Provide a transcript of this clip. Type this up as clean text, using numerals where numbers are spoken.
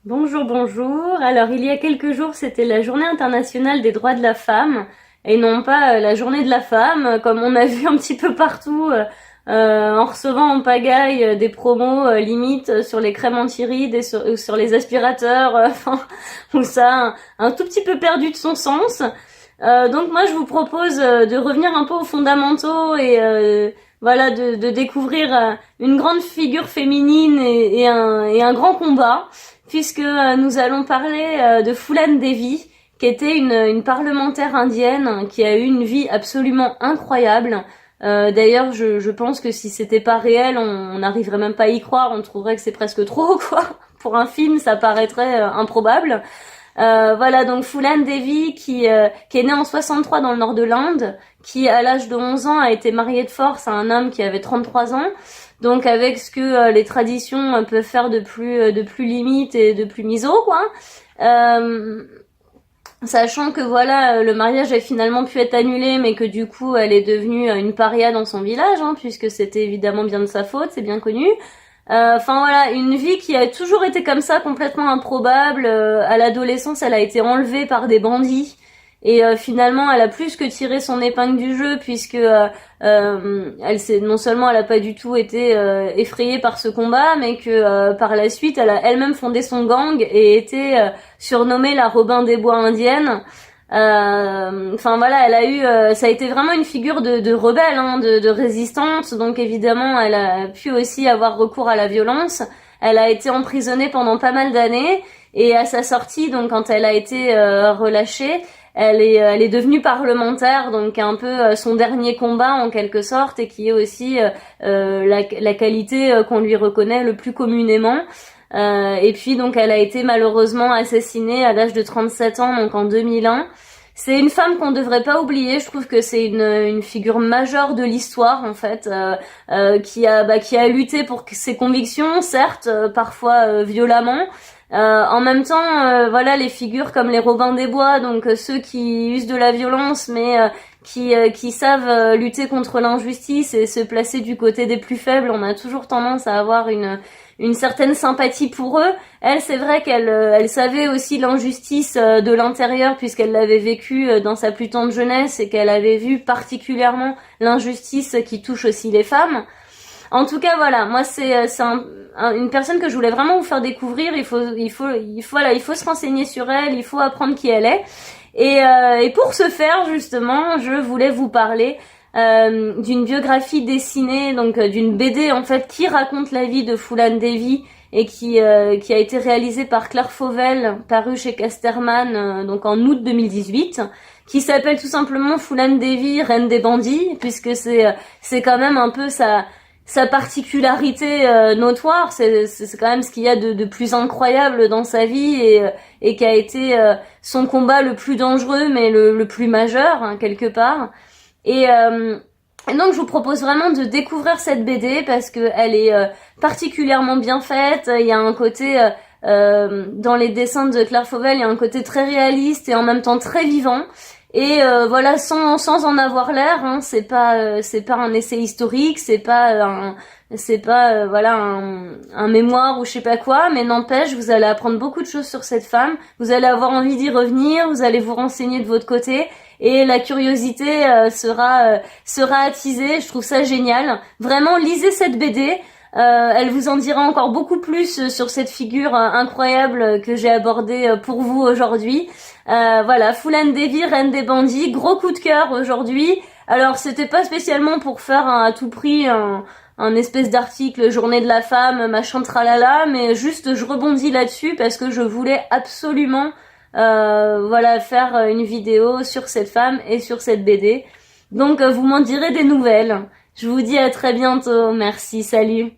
Bonjour, bonjour. Alors, il y a quelques jours, c'était la Journée internationale des droits de la femme, et non pas la Journée de la femme, comme on a vu un petit peu partout, en recevant en pagaille des promos limite sur les crèmes anti-rides et sur les aspirateurs, enfin, où ça a un tout petit peu perdu de son sens. Donc moi, je vous propose de revenir un peu aux fondamentaux et voilà, de découvrir une grande figure féminine et un grand combat, puisque nous allons parler de Phoolan Devi, qui était une parlementaire indienne qui a eu une vie absolument incroyable. D'ailleurs, je pense que si c'était pas réel, on n'arriverait même pas à y croire, on trouverait que c'est presque trop, quoi. Pour un film, ça paraîtrait improbable. Voilà, donc Phoolan Devi qui est née en 63 dans le nord de l'Inde, qui à l'âge de 11 ans a été mariée de force à un homme qui avait 33 ans. Donc avec ce que les traditions peuvent faire de plus limite et de plus miso, quoi. Euh, Sachant que voilà, le mariage a finalement pu être annulé, mais que du coup elle est devenue une paria dans son village, hein, puisque c'était évidemment bien de sa faute, c'est bien connu. Enfin voilà, une vie qui a toujours été comme ça, complètement improbable. À l'adolescence, elle a été enlevée par des bandits. Et finalement, elle a plus que tiré son épingle du jeu, puisque elle s'est non seulement elle a pas du tout été effrayée par ce combat, mais que par la suite, elle a elle-même fondé son gang et été surnommée la Robin des Bois indienne. Enfin voilà, elle a eu, ça a été vraiment une figure de rebelle, hein, de résistante. Donc évidemment, elle a pu aussi avoir recours à la violence. Elle a été emprisonnée pendant pas mal d'années et à sa sortie, donc quand elle a été relâchée, elle est devenue parlementaire, donc un peu son dernier combat en quelque sorte, et qui est aussi la qualité qu'on lui reconnaît le plus communément. Et puis donc elle a été malheureusement assassinée à l'âge de 37 ans, donc en 2001. C'est une femme qu'on devrait pas oublier. Je trouve que c'est une figure majeure de l'histoire en fait, qui a lutté pour ses convictions, certes, parfois violemment. En même temps, voilà, les figures comme les Robins des Bois, donc ceux qui usent de la violence, mais qui savent lutter contre l'injustice et se placer du côté des plus faibles. On a toujours tendance à avoir une certaine sympathie pour eux. Elle, c'est vrai qu'elle savait aussi l'injustice de l'intérieur, puisqu'elle l'avait vécu dans sa plus tendre jeunesse et qu'elle avait vu particulièrement l'injustice qui touche aussi les femmes. En tout cas, voilà, moi c'est une personne que je voulais vraiment vous faire découvrir. Il faut se renseigner sur elle, il faut apprendre qui elle est. Et pour ce faire, justement, je voulais vous parler d'une biographie dessinée, donc d'une BD en fait qui raconte la vie de Phoolan Devi et qui a été réalisée par Claire Fauvel, parue chez Casterman donc en août 2018, qui s'appelle tout simplement Phoolan Devi, Reine des bandits, puisque c'est quand même un peu sa particularité notoire. C'est quand même ce qu'il y a de plus incroyable dans sa vie et qui a été son combat le plus dangereux mais le plus majeur, hein, quelque part. Et donc je vous propose vraiment de découvrir cette BD parce que elle est particulièrement bien faite. Il y a un côté dans les dessins de Claire Fauvel, il y a un côté très réaliste et en même temps très vivant. Et voilà, sans en avoir l'air, hein, c'est pas un essai historique, c'est pas voilà un mémoire ou je sais pas quoi, mais n'empêche, vous allez apprendre beaucoup de choses sur cette femme, vous allez avoir envie d'y revenir, vous allez vous renseigner de votre côté et la curiosité sera attisée. Je trouve ça génial. Vraiment, lisez cette BD. Elle vous en dira encore beaucoup plus sur cette figure incroyable que j'ai abordée pour vous aujourd'hui. Voilà, Phoolan Devi, Reine des bandits, gros coup de cœur aujourd'hui. Alors c'était pas spécialement pour faire à tout prix un espèce d'article journée de la femme, machin tralala, mais juste je rebondis là-dessus parce que je voulais absolument voilà faire une vidéo sur cette femme et sur cette BD. Donc vous m'en direz des nouvelles. Je vous dis à très bientôt. Merci, salut.